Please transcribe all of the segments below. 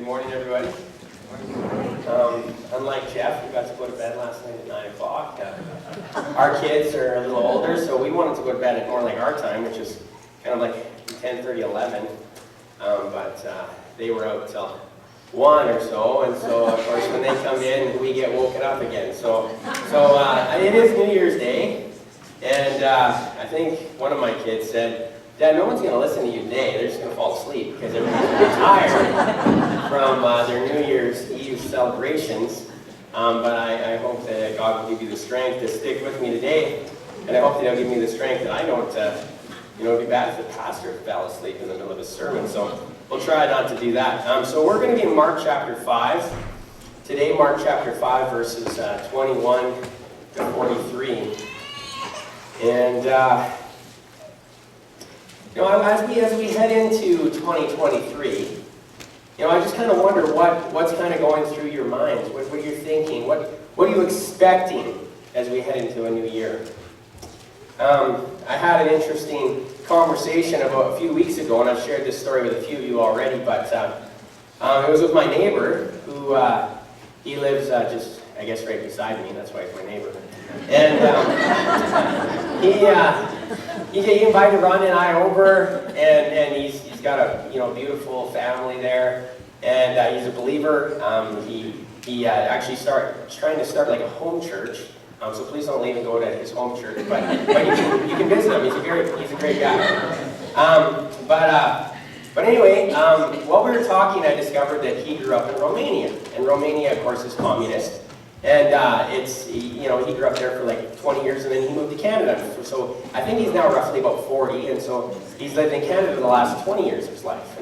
morning, everybody. Unlike Jeff, we got to go to bed last night at 9 o'clock. Our kids are a little older, so we wanted to go to bed at more like our time, which is kind of like 10:30, 11. But they were out till 1 or so, and so of course when they come in, we get woken up again. So it is New Year's Day, and I think one of my kids said, "Dad, no one's going to listen to you today. They're just going to fall asleep because everyone's going to be tired from their New Year's Eve celebrations." But I hope that God will give you the strength to stick with me today, and I hope that He'll give me the strength that I don't, it'd be bad if the pastor fell asleep in the middle of his sermon. So we'll try not to do that. So we're going to be in Mark chapter 5 today. Mark chapter 5, verses 21 to 43, and. As we head into 2023, I just kind of wonder what's kind of going through your minds, what you're thinking, what are you expecting as we head into a new year? I had an interesting conversation about a few weeks ago, and I've shared this story with a few of you already, but it was with my neighbor, who he lives just, I guess, right beside me. That's why he's my neighbor. And he invited Ron and I over, and he's got a beautiful family there, and he's a believer. He actually trying to start like a home church. So please don't leave and go to his home church, but you can visit him. He's a great guy. But anyway, while we were talking, I discovered that he grew up in Romania, and Romania, of course, is communist. And he grew up there for like 20 years, and then he moved to Canada. So I think he's now roughly about 40, and so he's lived in Canada the last 20 years of his life.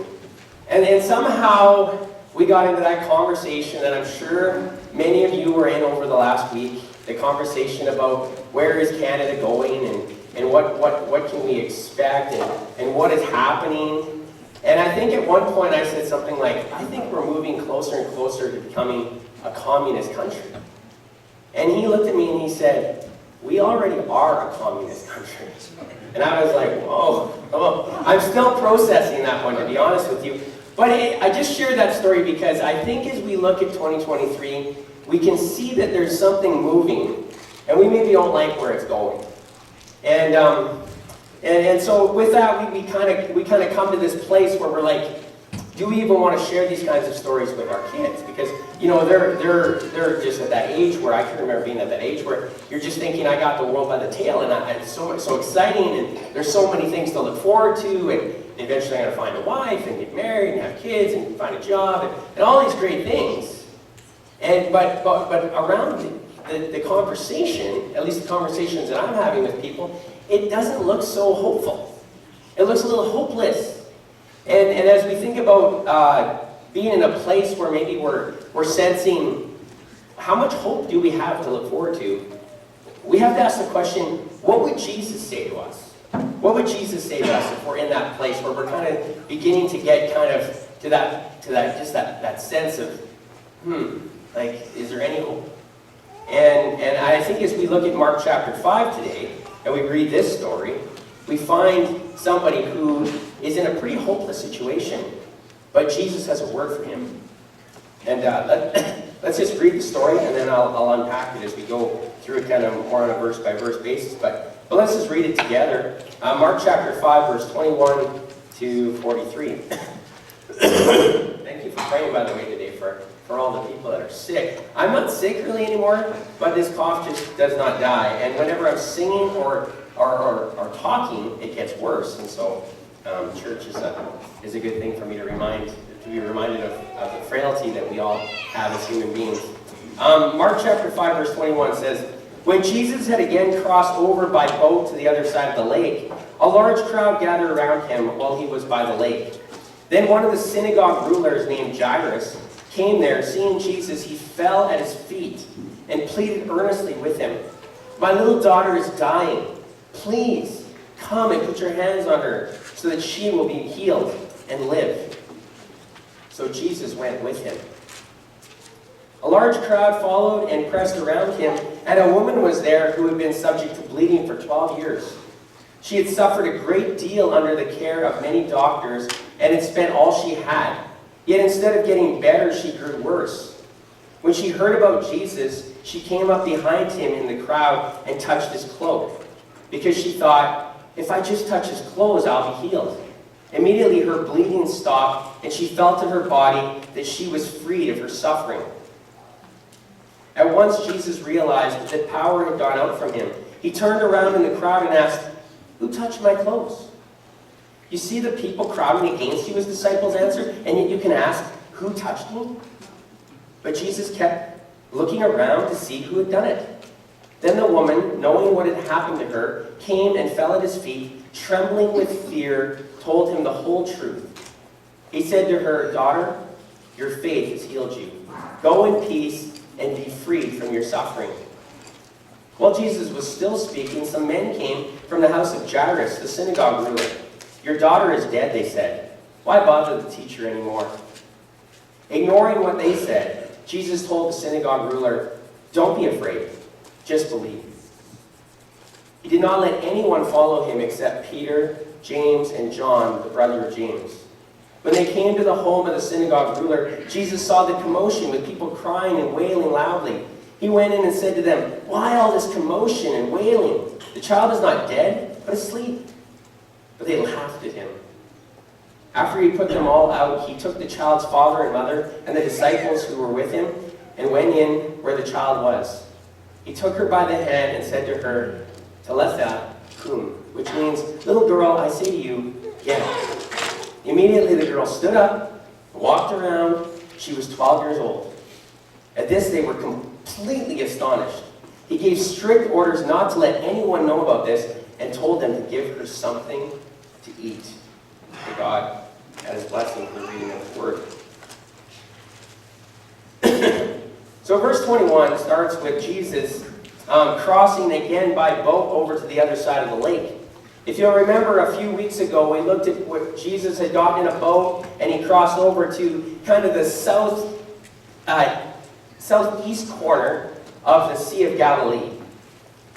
And somehow we got into that conversation that I'm sure many of you were in over the last week, the conversation about where is Canada going, and what can we expect, and what is happening. And I think at one point I said something like, I think we're moving closer and closer to becoming a communist country. And he looked at me and he said, "We already are a communist country." And I was like, whoa. I'm still processing that one, to be honest with you. But I just shared that story because I think as we look at 2023, we can see that there's something moving, and we maybe don't like where it's going. And so with that, we kind of come to this place where we're like, do we even want to share these kinds of stories with our kids? Because they're just at that age where I can remember being at that age where you're just thinking, I got the world by the tail, and it's so exciting, and there's so many things to look forward to, and eventually I'm going to find a wife and get married and have kids and find a job and all these great things. But around the conversation, at least the conversations that I'm having with people, it doesn't look so hopeful. It looks a little hopeless. And as we think about being in a place where maybe we're sensing how much hope do we have to look forward to, we have to ask the question, what would Jesus say to us? What would Jesus say to us if we're in that place where we're kind of beginning to get kind of to that sense of, is there any hope? And I think as we look at Mark chapter 5 today, and we read this story, we find somebody who is in a pretty hopeless situation, but Jesus has a word for him. And let's just read the story, and then I'll unpack it as we go through it kind of more on a verse-by-verse basis. But let's just read it together. Mark chapter 5, verse 21 to 43. Thank you for praying, by the way, today for all the people that are sick. I'm not sick really anymore, but this cough just does not die. And whenever I'm singing or talking, it gets worse. And so church is a good thing for me to be reminded of the frailty that we all have as human beings. Mark chapter 5, verse 21 says, "When Jesus had again crossed over by boat to the other side of the lake, a large crowd gathered around him while he was by the lake. Then one of the synagogue rulers named Jairus came there. Seeing Jesus, he fell at his feet and pleaded earnestly with him. 'My little daughter is dying. Please come and put your hands on her so that she will be healed and live.' So Jesus went with him. A large crowd followed and pressed around him, and a woman was there who had been subject to bleeding for 12 years. She had suffered a great deal under the care of many doctors and had spent all she had. Yet instead of getting better, she grew worse. When she heard about Jesus, she came up behind him in the crowd and touched his cloak, because she thought, if I just touch his clothes, I'll be healed. Immediately her bleeding stopped, and she felt in her body that she was freed of her suffering. At once Jesus realized that power had gone out from him. He turned around in the crowd and asked, "Who touched my clothes?" You see the people crowding against you, his disciples answered, and yet you can ask, "Who touched me?" But Jesus kept looking around to see who had done it. Then the woman, knowing what had happened to her, came and fell at his feet, trembling with fear, told him the whole truth. He said to her, "Daughter, your faith has healed you. Go in peace and be freed from your suffering." While Jesus was still speaking, some men came from the house of Jairus, the synagogue ruler. "Your daughter is dead," they said. "Why bother the teacher anymore?" Ignoring what they said, Jesus told the synagogue ruler, "Don't be afraid, just believe." He did not let anyone follow him except Peter, James, and John, the brother of James. When they came to the home of the synagogue ruler, Jesus saw the commotion with people crying and wailing loudly. He went in and said to them, "Why all this commotion and wailing? The child is not dead, but asleep." But they laughed at him. After he put them all out, he took the child's father and mother and the disciples who were with him and went in where the child was. He took her by the hand and said to her, "Talitha cum," which means, "Little girl, I say to you, get up." Immediately the girl stood up and walked around. She was 12 years old. At this they were completely astonished. He gave strict orders not to let anyone know about this and told them to give her something to eat. May God add his blessing for the reading of his word. So verse 21 starts with Jesus crossing again by boat over to the other side of the lake. If you'll remember, a few weeks ago, we looked at what Jesus had gotten in a boat and he crossed over to kind of the southeast corner of the Sea of Galilee,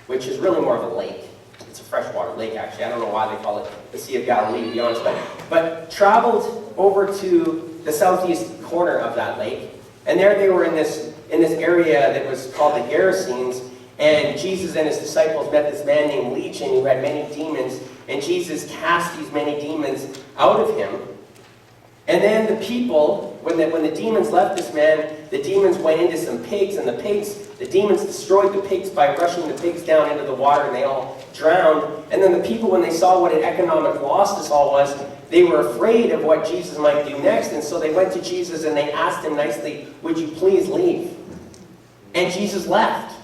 which is really more of a lake. It's a freshwater lake, actually. I don't know why they call it the Sea of Galilee, to be honest. But traveled over to the southeast corner of that lake. And there they were in this area that was called the Gerasenes. And Jesus and his disciples met this man named Legion who had many demons. And Jesus cast these many demons out of him. And then the people, when the demons left this man, the demons went into some pigs. And the demons destroyed the pigs by rushing the pigs down into the water. And they all drowned. And then the people, when they saw what an economic loss this all was, they were afraid of what Jesus might do next. And so they went to Jesus and they asked him nicely, "Would you please leave?" And Jesus left.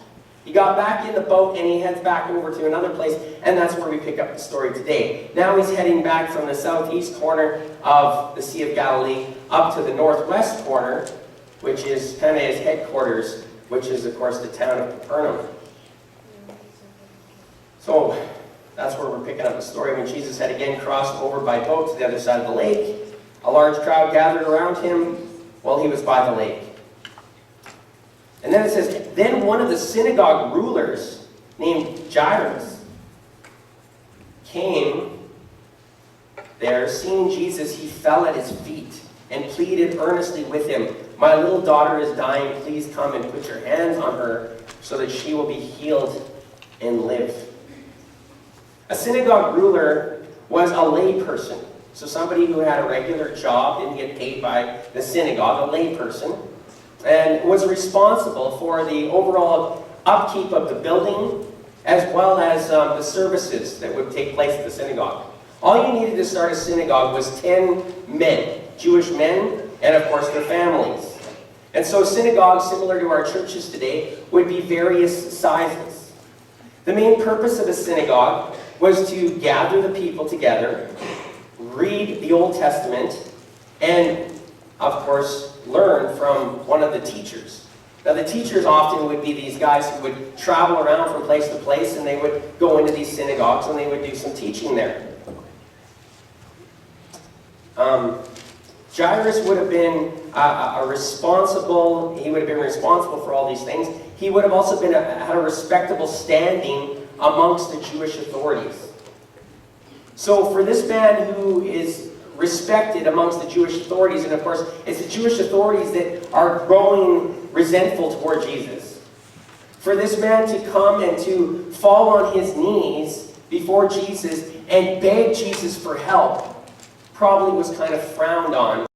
He got back in the boat and he heads back over to another place, and that's where we pick up the story today. Now he's heading back from the southeast corner of the Sea of Galilee up to the northwest corner, which is kind of his headquarters, which is, of course, the town of Capernaum. So that's where we're picking up the story. When Jesus had again crossed over by boat to the other side of the lake, a large crowd gathered around him while he was by the lake. And then it says, then one of the synagogue rulers named Jairus came there. Seeing Jesus, he fell at his feet and pleaded earnestly with him, "My little daughter is dying. Please come and put your hands on her so that she will be healed and live." A synagogue ruler was a lay person. So somebody who had a regular job, didn't get paid by the synagogue, a lay person, and was responsible for the overall upkeep of the building as well as the services that would take place at the synagogue. All you needed to start a synagogue was 10 men, Jewish men, and of course their families. And so synagogues, similar to our churches today, would be various sizes. The main purpose of a synagogue was to gather the people together, read the Old Testament, and of course learn from one of the teachers. Now the teachers often would be these guys who would travel around from place to place, and they would go into these synagogues and they would do some teaching there. Jairus would have been he would have been responsible for all these things. He would have also had a respectable standing amongst the Jewish authorities. So for this man who is respected amongst the Jewish authorities. And of course, it's the Jewish authorities that are growing resentful toward Jesus. For this man to come and to fall on his knees before Jesus and beg Jesus for help probably was kind of frowned on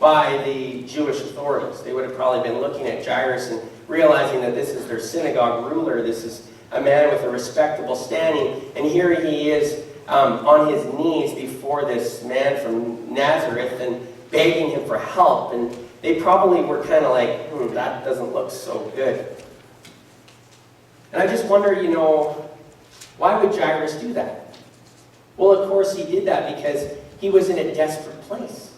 by the Jewish authorities. They would have probably been looking at Jairus and realizing that this is their synagogue ruler, this is a man with a respectable standing, and here he is on his knees before this man from Nazareth and begging him for help. And they probably were kind of like, that doesn't look so good. And I just wonder, why would Jairus do that? Well, of course he did that because he was in a desperate place.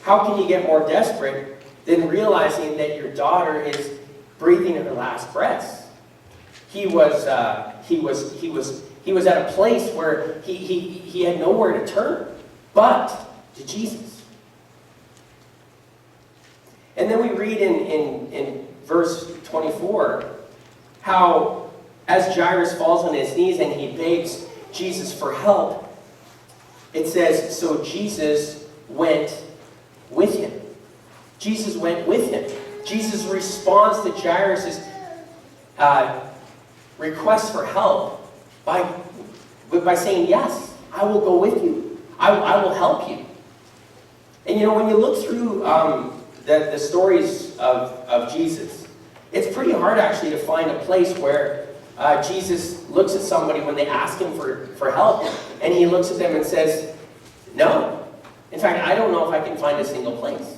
How can you get more desperate than realizing that your daughter is breathing her last breaths? He was at a place where he had nowhere to turn but to Jesus. And then we read in verse 24 how as Jairus falls on his knees and he begs Jesus for help, it says, so Jesus went with him. Jesus went with him. Jesus responds to Jairus' request for help by saying, yes, I will go with you. I will help you. And when you look through the stories of Jesus, it's pretty hard actually to find a place where Jesus looks at somebody when they ask him for help, and he looks at them and says, no. In fact, I don't know if I can find a single place.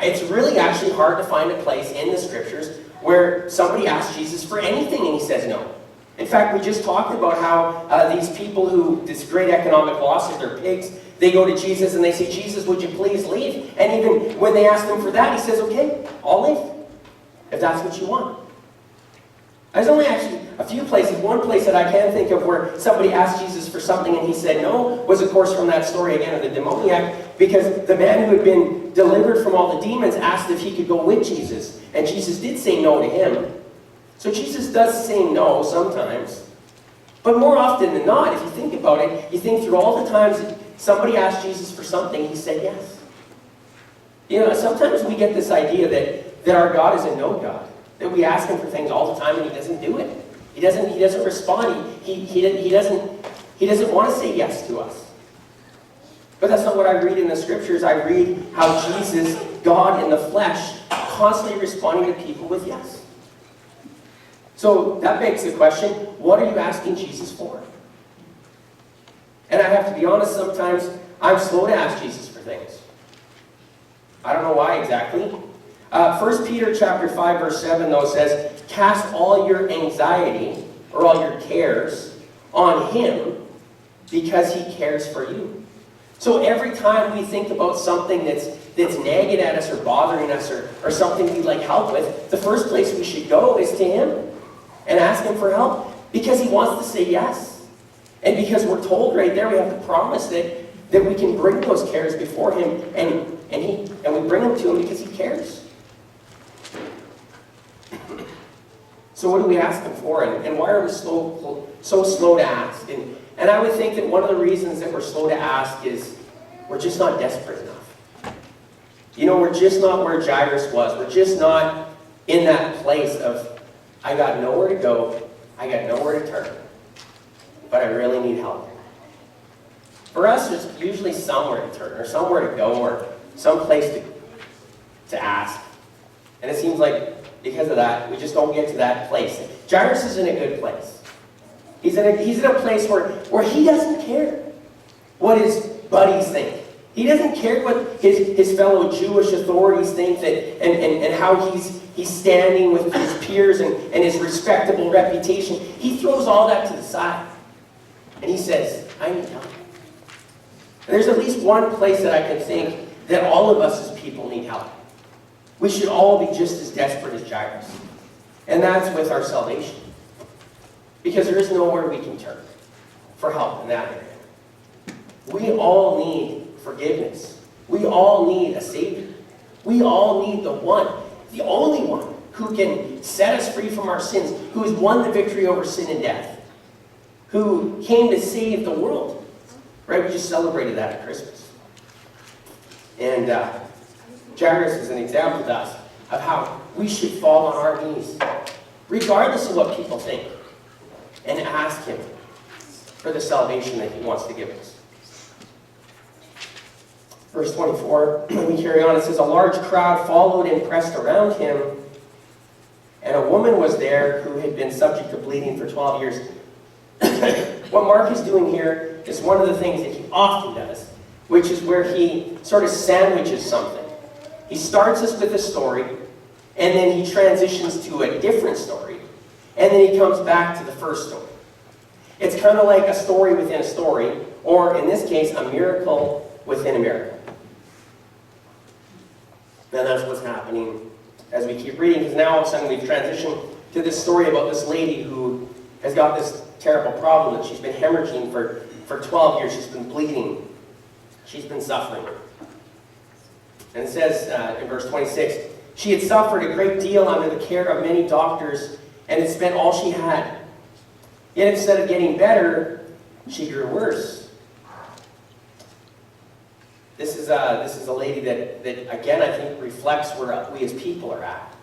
It's really actually hard to find a place in the scriptures where somebody asks Jesus for anything and he says no. In fact, we just talked about how these people who, this great economic loss of their pigs, they go to Jesus and they say, Jesus, would you please leave? And even when they ask him for that, he says, okay, I'll leave, if that's what you want. There's only actually a few places. One place that I can think of where somebody asked Jesus for something and he said no was, of course, from that story again of the demoniac, because the man who had been delivered from all the demons asked if he could go with Jesus, and Jesus did say no to him. So Jesus does say no sometimes. But more often than not, if you think about it, you think through all the times that somebody asked Jesus for something, he said yes. Sometimes we get this idea that our God is a no God. That we ask him for things all the time and he doesn't do it. He doesn't respond. He doesn't want to say yes to us. But that's not what I read in the scriptures. I read how Jesus, God in the flesh, constantly responding to people with yes. So that begs the question, what are you asking Jesus for? And I have to be honest, sometimes I'm slow to ask Jesus for things. I don't know why exactly. 1 Peter chapter 5 verse 7 though says, cast all your anxiety or all your cares on him because he cares for you. So every time we think about something that's nagging at us or bothering us or something we'd like help with, the first place we should go is to him and ask him for help because he wants to say yes. And because we're told right there, we have the promise that we can bring those cares before him and we bring them to him because he cares. So what do we ask him for, and why are we so slow to ask? And I would think that one of the reasons that we're slow to ask is we're just not desperate enough. We're just not where Jairus was. We're just not in that place of, I got nowhere to go, I got nowhere to turn, but I really need help. For us, there's usually somewhere to turn, or somewhere to go, or some place to ask. And it seems like because of that, we just don't get to that place. Jairus is in a good place. He's in a place where he doesn't care what his buddies think. He doesn't care what his fellow Jewish authorities think and how he's standing with his peers and his respectable reputation. He throws all that to the side. And he says, I need help. And there's at least one place that I can think that all of us as people need help. We should all be just as desperate as Jairus. And that's with our salvation. Because there is nowhere we can turn for help in that area. We all need forgiveness. We all need a Savior. We all need the only one, who can set us free from our sins, who has won the victory over sin and death, who came to save the world. Right? We just celebrated that at Christmas. And Jairus is an example to us of how we should fall on our knees, regardless of what people think, and ask him for the salvation that he wants to give us. Verse 24, we carry on. It says, a large crowd followed and pressed around him, and a woman was there who had been subject to bleeding for 12 years. What Mark is doing here is one of the things that he often does, which is where he sort of sandwiches something. He starts us with a story, and then he transitions to a different story, and then he comes back to the first story. It's kind of like a story within a story, or in this case, a miracle within a miracle. Now that's what's happening as we keep reading, because now all of a sudden we've transitioned to this story about this lady who has got this terrible problem that she's been hemorrhaging for 12 years. She's been bleeding. She's been suffering. And it says in verse 26, she had suffered a great deal under the care of many doctors and had spent all she had. Yet instead of getting better, she grew worse. This is a lady that again, I think reflects where we as people are at.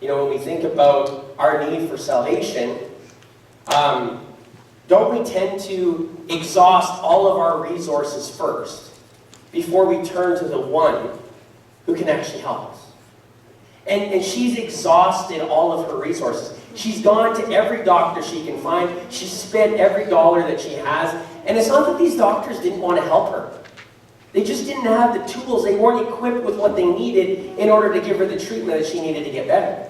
You know, when we think about our need for salvation, don't we tend to exhaust all of our resources first before we turn to the one who can actually help us? And she's exhausted all of her resources. She's gone to every doctor she can find. She's spent every dollar that she has. And it's not that these doctors didn't want to help her. They just didn't have the tools. They weren't equipped with what they needed in order to give her the treatment that she needed to get better.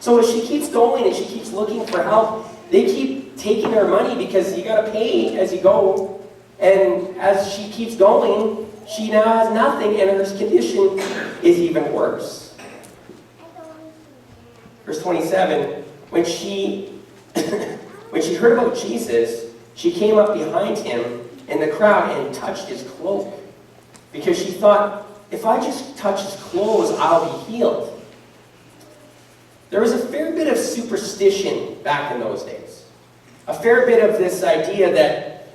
So as she keeps going and she keeps looking for help, they keep taking her money because you got to pay as you go. And as she keeps going, she now has nothing, and her condition is even worse. Verse 27, when she heard about Jesus, she came up behind him in the crowd and touched his cloak, because she thought, if I just touch his clothes, I'll be healed. There was a fair bit of superstition back in those days. A fair bit of this idea that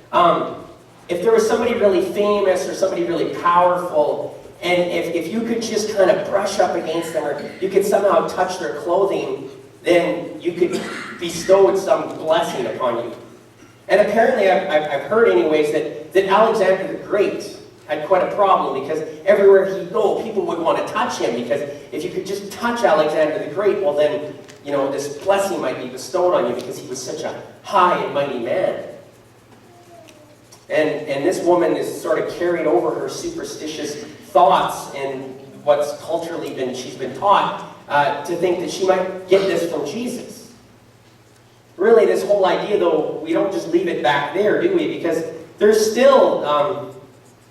if there was somebody really famous or somebody really powerful, and if you could just kind of brush up against them, or you could somehow touch their clothing, then you could bestow some blessing upon you. And apparently, I've heard anyways, that Alexander the Great had quite a problem, because everywhere he'd go, people would want to touch him, because if you could just touch Alexander the Great, well then, you know, this blessing might be bestowed on you, because he was such a high and mighty man. And this woman is sort of carried over her superstitious thoughts and what's culturally she's been taught to think that she might get this from Jesus. Really, this whole idea, though, we don't just leave it back there, do we? Because there's still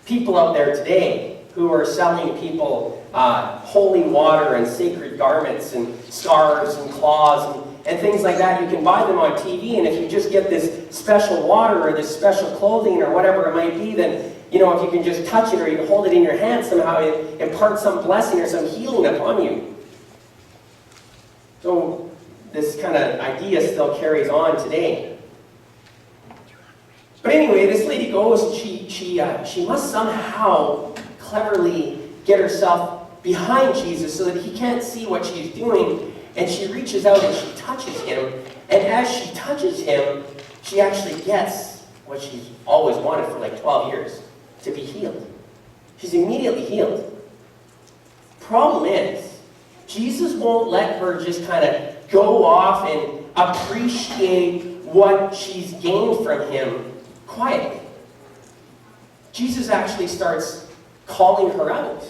people out there today who are selling people holy water and sacred garments and scarves and cloths and things like that. You can buy them on TV, and if you just get this special water or this special clothing or whatever it might be, then, you know, if you can just touch it or you can hold it in your hand somehow, it imparts some blessing or some healing upon you. So this kind of idea still carries on today. But anyway, this lady goes and she must somehow cleverly get herself behind Jesus so that he can't see what she's doing. And she reaches out and she touches him. And as she touches him, she actually gets what she's always wanted for like 12 years, to be healed. She's immediately healed. Problem is, Jesus won't let her just kind of go off and appreciate what she's gained from him quietly. Jesus actually starts calling her out.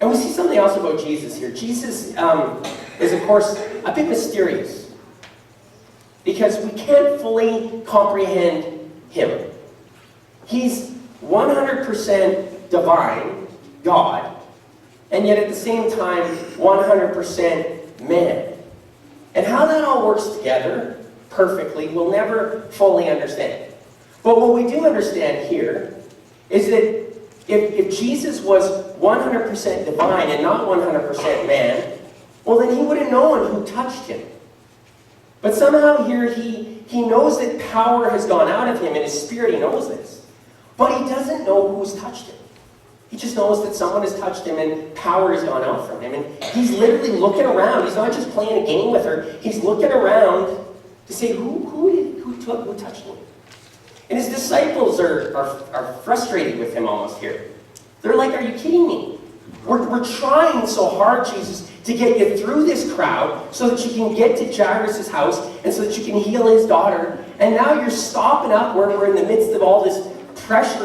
And we see something else about Jesus here. Jesus is, of course, a bit mysterious, because we can't fully comprehend him. He's 100% divine, God, and yet at the same time, 100% man. And how that all works together perfectly, we'll never fully understand. But what we do understand here is that if Jesus was 100% divine and not 100% man, well then he would have known who touched him. But somehow here he He knows that power has gone out of him in his spirit. He knows this. But he doesn't know who's touched him. He just knows that someone has touched him and power has gone out from him. And he's literally looking around. He's not just playing a game with her. He's looking around to say, who touched me? And his disciples are frustrated with him almost here. They're like, are you kidding me? We're trying so hard, Jesus, to get you through this crowd so that you can get to Jairus' house and so that you can heal his daughter. And now you're stopping up where we're in the midst of all this pressure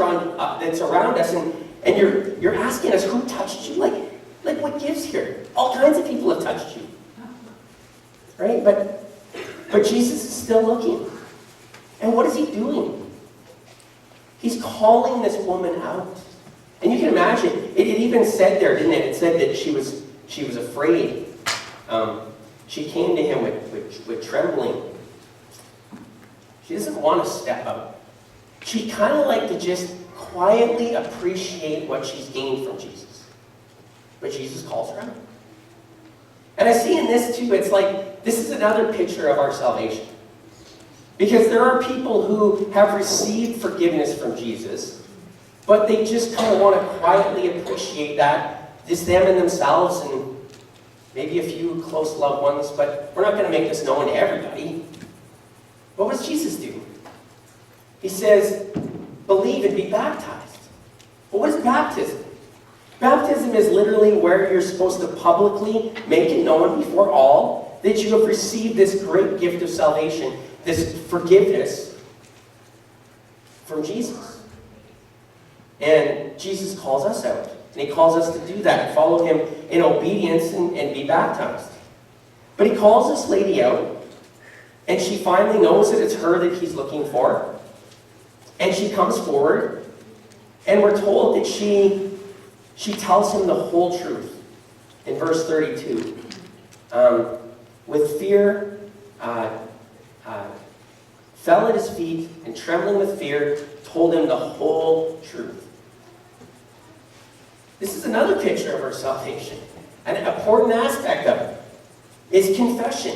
that's around us, and you're asking us who touched you? Like what gives here? All kinds of people have touched you. Right? But Jesus is still looking. And what is he doing? He's calling this woman out. And you can imagine, it even said there, didn't it? It said that she was afraid. She came to him with trembling. She doesn't want to step out. She'd kind of like to just quietly appreciate what she's gained from Jesus. But Jesus calls her out. And I see in this too, it's like, this is another picture of our salvation. Because there are people who have received forgiveness from Jesus, but they just kind of want to quietly appreciate that, just them and themselves and maybe a few close loved ones, but we're not going to make this known to everybody. What does Jesus do? He says, believe and be baptized. Well, what is baptism? Baptism is literally where you're supposed to publicly make it known before all that you have received this great gift of salvation, this forgiveness from Jesus. And Jesus calls us out. And he calls us to do that, follow him in obedience and be baptized. But he calls this lady out, and she finally knows that it's her that he's looking for. And she comes forward, and we're told that she tells him the whole truth. In verse 32. With fear, fell at his feet, and trembling with fear, told him the whole truth. This is another picture of our salvation. An important aspect of it is confession.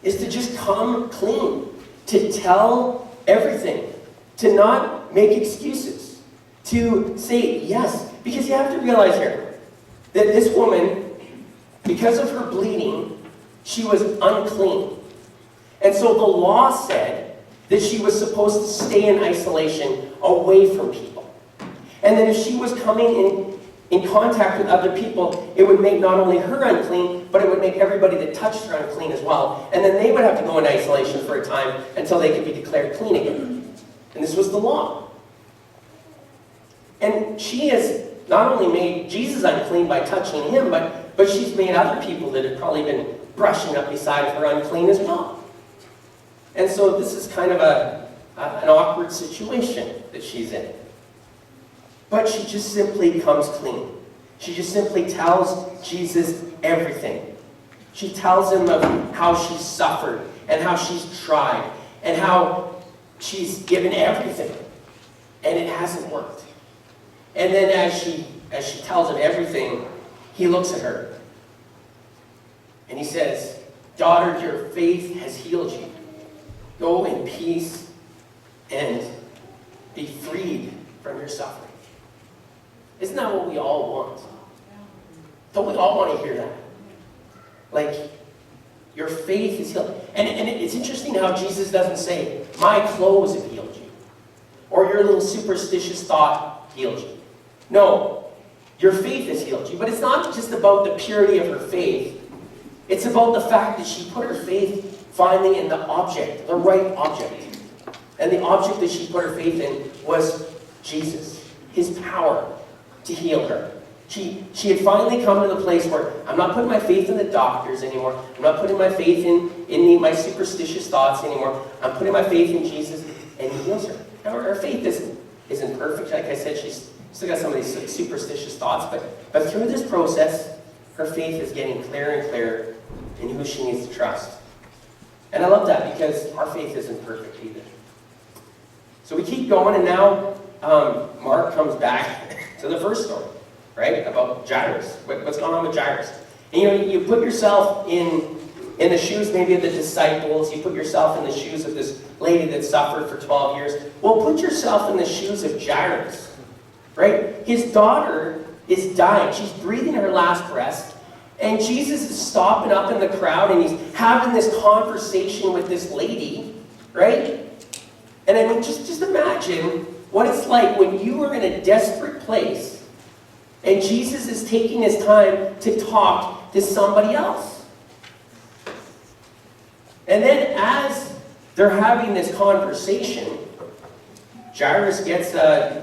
Is to just come clean. To tell everything. To not make excuses. To say yes. Because you have to realize here that this woman, because of her bleeding, she was unclean. And so the law said that she was supposed to stay in isolation away from people. And that if she was coming in contact with other people, it would make not only her unclean, but it would make everybody that touched her unclean as well. And then they would have to go into isolation for a time until they could be declared clean again. And this was the law. And she has not only made Jesus unclean by touching him, but she's made other people that had probably been brushing up beside her unclean as well. And so this is kind of an awkward situation that she's in. But she just simply comes clean. She just simply tells Jesus everything. She tells him of how she's suffered and how she's tried and how she's given everything and it hasn't worked. And then as she tells him everything, he looks at her and he says, "Daughter, your faith has healed you. Go in peace and be freed from your suffering." Isn't that what we all want? Don't we all want to hear that? Like, your faith is healed. And it's interesting how Jesus doesn't say, "My clothes have healed you," or "your little superstitious thought healed you." No, your faith has healed you. But it's not just about the purity of her faith. It's about the fact that she put her faith finally in the object, the right object. And the object that she put her faith in was Jesus, his power to heal her. She had finally come to the place where I'm not putting my faith in the doctors anymore. I'm not putting my faith in my superstitious thoughts anymore. I'm putting my faith in Jesus, and he heals her. Now, her faith isn't perfect. Like I said, she's still got some of these superstitious thoughts, but through this process, her faith is getting clearer and clearer in who she needs to trust. And I love that because our faith isn't perfect either. So we keep going, and now Mark comes back to the first story, right? About Jairus. What's going on with Jairus? And you put yourself in in the shoes maybe of the disciples. You put yourself in the shoes of this lady that suffered for 12 years. Well, put yourself in the shoes of Jairus, right? His daughter is dying. She's breathing her last breath. And Jesus is stopping up in the crowd and he's having this conversation with this lady, right? And I mean, just imagine what it's like when you are in a desperate place and Jesus is taking his time to talk to somebody else. And then as they're having this conversation, Jairus gets a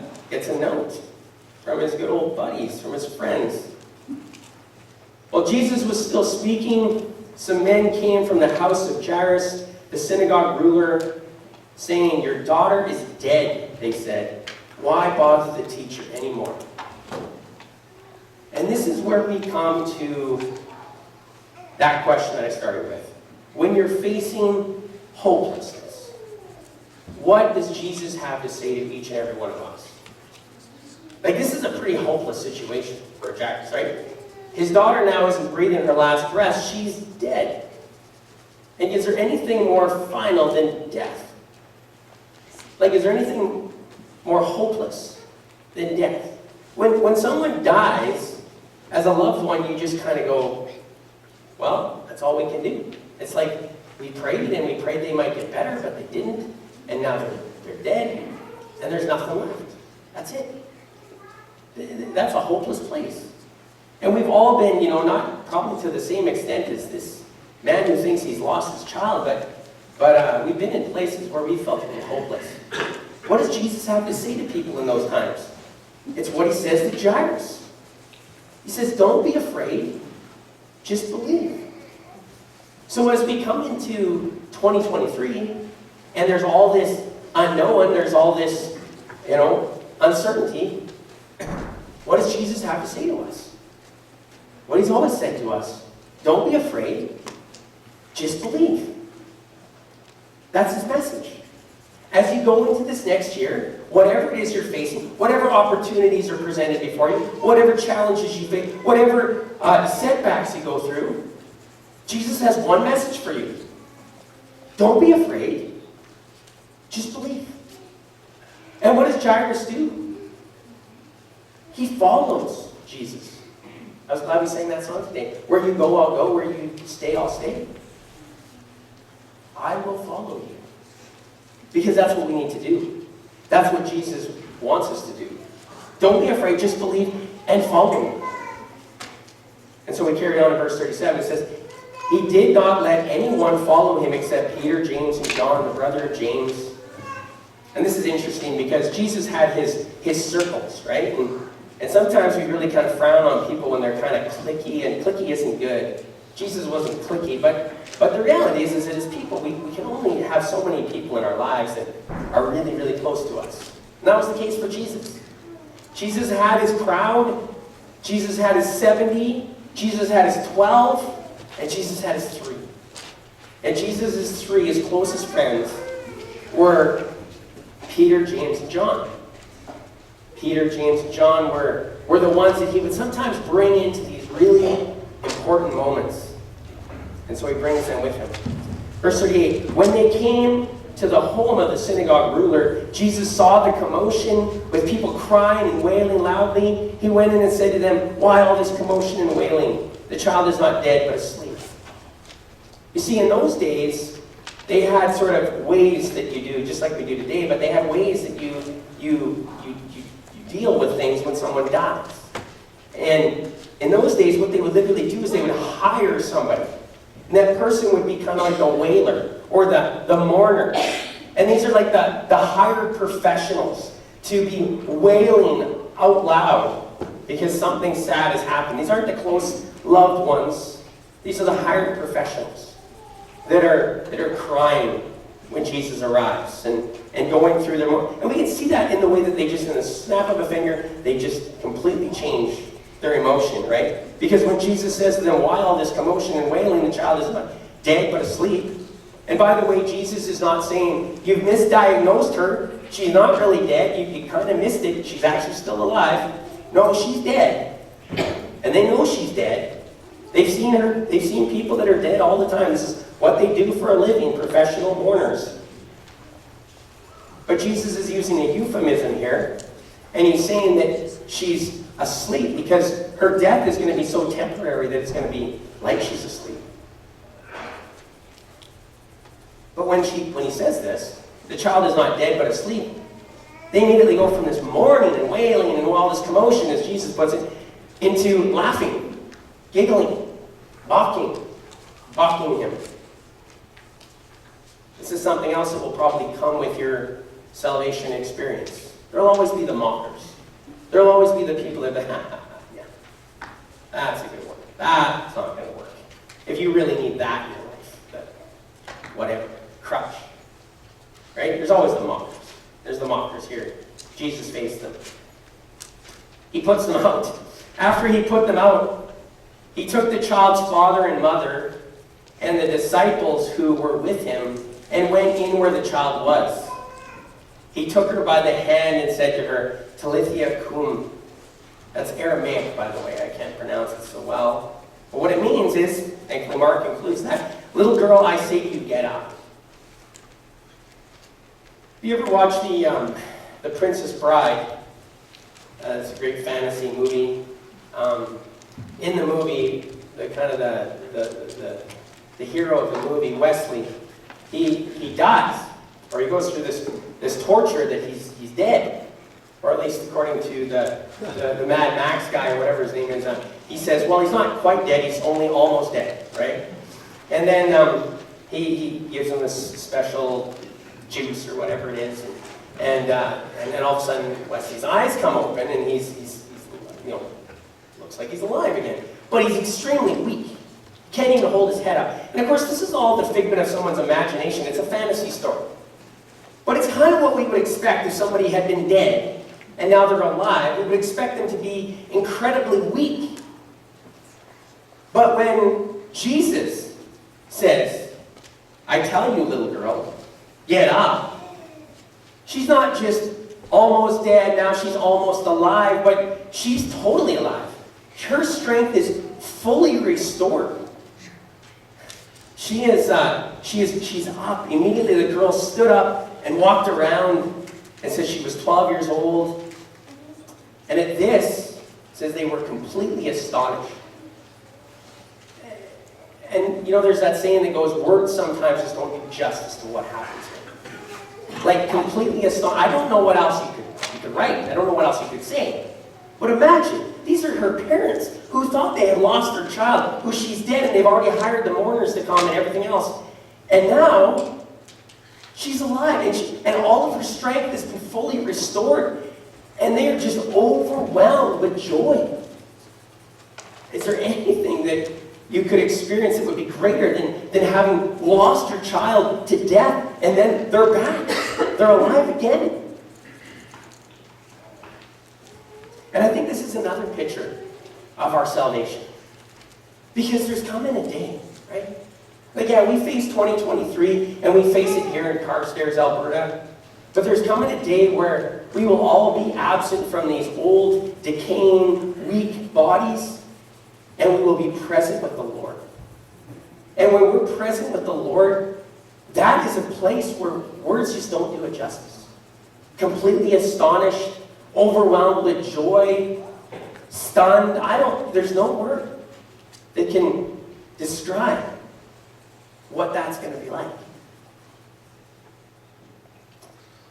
note from his good old buddies, from his friends. While Jesus was still speaking, some men came from the house of Jairus, the synagogue ruler, saying, "Your daughter is dead," they said. "Why bother the teacher anymore?" And this is where we come to that question that I started with. When you're facing hopelessness, what does Jesus have to say to each and every one of us? Like, this is a pretty hopeless situation for Jairus, right? His daughter now isn't breathing her last breath. She's dead. And is there anything more final than death? Like, is there anything more hopeless than death? When someone dies, as a loved one, you just kind of go, well, that's all we can do. It's like we prayed and we prayed they might get better, but they didn't. And now they're dead, and there's nothing left. That's it. That's a hopeless place. And we've all been, not probably to the same extent as this man who thinks he's lost his child, but we've been in places where we felt hopeless. What does Jesus have to say to people in those times? It's what he says to Jairus. He says, don't be afraid, just believe. So as we come into 2023, and there's all this unknown, there's all this, uncertainty, what does Jesus have to say to us? What he's always said to us, don't be afraid, just believe. That's his message. As you go into this next year, whatever it is you're facing, whatever opportunities are presented before you, whatever challenges you face, whatever setbacks you go through, Jesus has one message for you. Don't be afraid, just believe. And what does Jairus do? He follows Jesus. I was glad we sang that song today. Where you go, I'll go. Where you stay, I'll stay. I will follow you. Because that's what we need to do. That's what Jesus wants us to do. Don't be afraid, just believe and follow him. And so we carry on in verse 37. It says, he did not let anyone follow him except Peter, James, and John, the brother of James. And this is interesting because Jesus had his circles, right? And sometimes we really kind of frown on people when they're kind of cliquey, and cliquey isn't good. Jesus wasn't cliquey, but the reality is that as people, we can only have so many people in our lives that are really, really close to us. And that was the case for Jesus. Jesus had his crowd, Jesus had his 70, Jesus had his 12, and Jesus had his 3. And Jesus' 3, his closest friends, were Peter, James, and John. Peter, James, and John were the ones that he would sometimes bring into these really important moments. And so he brings them with him. Verse 38, when they came to the home of the synagogue ruler, Jesus saw the commotion with people crying and wailing loudly. He went in and said to them, why all this commotion and wailing? The child is not dead, but asleep. You see, in those days, they had sort of ways that you do, just like we do today, but they had ways that you deal with things when someone dies. And in those days, what they would literally do is they would hire somebody. And that person would be kind of like a wailer or the mourner. And these are like the hired professionals to be wailing out loud because something sad has happened. These aren't the close loved ones. These are the hired professionals that are crying when Jesus arrives and going through their... And we can see that in the way that they just, in the snap of a finger, they just completely change their emotion, right? Because when Jesus says to them, why all this commotion and wailing, the child is not dead but asleep. And by the way, Jesus is not saying, you've misdiagnosed her, she's not really dead, you kind of missed it, she's actually still alive. No, she's dead. And they know she's dead. They've seen people that are dead all the time. This is what they do for a living, professional mourners. But Jesus is using a euphemism here, and he's saying that she's asleep because her death is going to be so temporary that it's going to be like she's asleep. But when he says this, the child is not dead but asleep. They immediately go from this mourning and wailing and all this commotion, as Jesus puts it, into laughing, giggling, mocking him. This is something else that will probably come with your salvation experience. There'll always be the mockers. There'll always be the people that, yeah, that's a good one. That's not going to work. If you really need that in your life, but whatever, crutch. Right? There's always the mockers. There's the mockers here. Jesus faced them. He puts them out. After he put them out, he took the child's father and mother and the disciples who were with him and went in where the child was. He took her by the hand and said to her, Talitha cum. That's Aramaic, by the way. I can't pronounce it so well. But what it means is, thankfully Mark includes that, little girl, I say to you, get up. Have you ever watched the Princess Bride? It's a great fantasy movie. In the movie, the hero of the movie, Wesley, he dies, or he goes through this torture that he's dead, or at least according to the Mad Max guy or whatever his name is. He says, well, he's not quite dead; he's only almost dead, right? And then he gives him this special juice or whatever it is, and then all of a sudden Wesley's eyes come open and he's looks like he's alive again, but he's extremely weak. Can't even hold his head up. And of course, this is all the figment of someone's imagination. It's a fantasy story. But it's kind of what we would expect if somebody had been dead and now they're alive. We would expect them to be incredibly weak. But when Jesus says, I tell you, little girl, get up, she's not just almost dead, now she's almost alive, but she's totally alive. Her strength is fully restored. She's up. Immediately the girl stood up and walked around and said she was 12 years old. And at this, it says they were completely astonished. And there's that saying that goes, words sometimes just don't do justice to what happens here. Like completely astonished. I don't know what else you could write. I don't know what else you could say. But imagine, these are her parents who thought they had lost their child, who she's dead, and they've already hired the mourners to come and everything else. And now, she's alive, and all of her strength has been fully restored, and they are just overwhelmed with joy. Is there anything that you could experience that would be greater than having lost your child to death, and then they're back, they're alive again? And I think this is another picture of our salvation. Because there's coming a day, right? Like, yeah, we face 2023, and we face it here in Carstairs, Alberta. But there's coming a day where we will all be absent from these old, decaying, weak bodies, and we will be present with the Lord. And when we're present with the Lord, that is a place where words just don't do it justice. Completely astonished, overwhelmed with joy, stunned. There's no word that can describe what that's going to be like.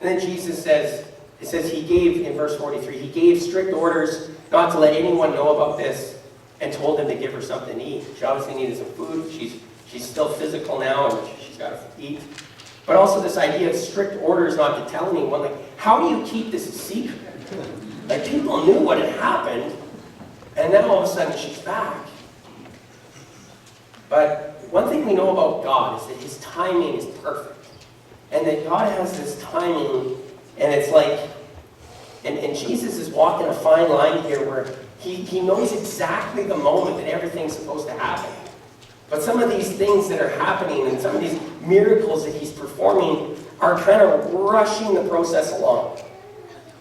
And then Jesus says, he gave, in verse 43, he gave strict orders not to let anyone know about this and told them to give her something to eat. She obviously needed some food. She's still physical now and she's got to eat. But also this idea of strict orders not to tell anyone. Like, how do you keep this a secret? Like, people knew what had happened, and then all of a sudden she's back. But one thing we know about God is that his timing is perfect. And that God has this timing, and it's like, and Jesus is walking a fine line here where he knows exactly the moment that everything's supposed to happen. But some of these things that are happening and some of these miracles that he's performing are kind of rushing the process along.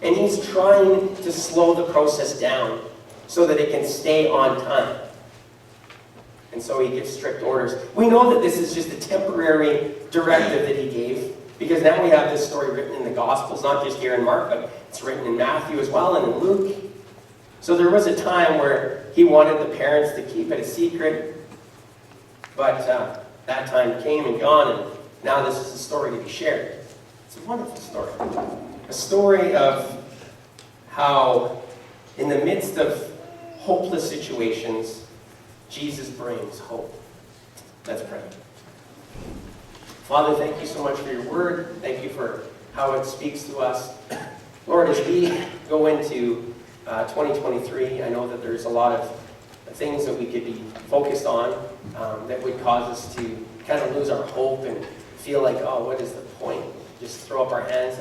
And he's trying to slow the process down so that it can stay on time. And so he gives strict orders. We know that this is just a temporary directive that he gave, because now we have this story written in the Gospels, not just here in Mark, but it's written in Matthew as well and in Luke. So there was a time where he wanted the parents to keep it a secret, but that time came and gone, and now this is a story to be shared. It's a wonderful story. A story of how, in the midst of hopeless situations, Jesus brings hope. Let's pray. Father, thank you so much for your word. Thank you for how it speaks to us. Lord, as we go into 2023, I know that there's a lot of things that we could be focused on that would cause us to kind of lose our hope and feel like, oh, what is the point? Just throw up our hands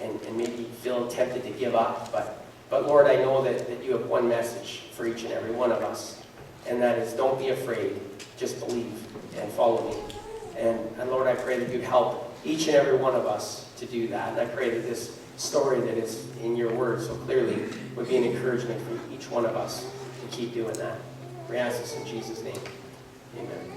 and maybe feel tempted to give up. But Lord, I know that you have one message for each and every one of us, and that is, don't be afraid, just believe and follow me. And Lord, I pray that you'd help each and every one of us to do that. And I pray that this story that is in your word so clearly would be an encouragement for each one of us to keep doing that. We ask this in Jesus' name. Amen.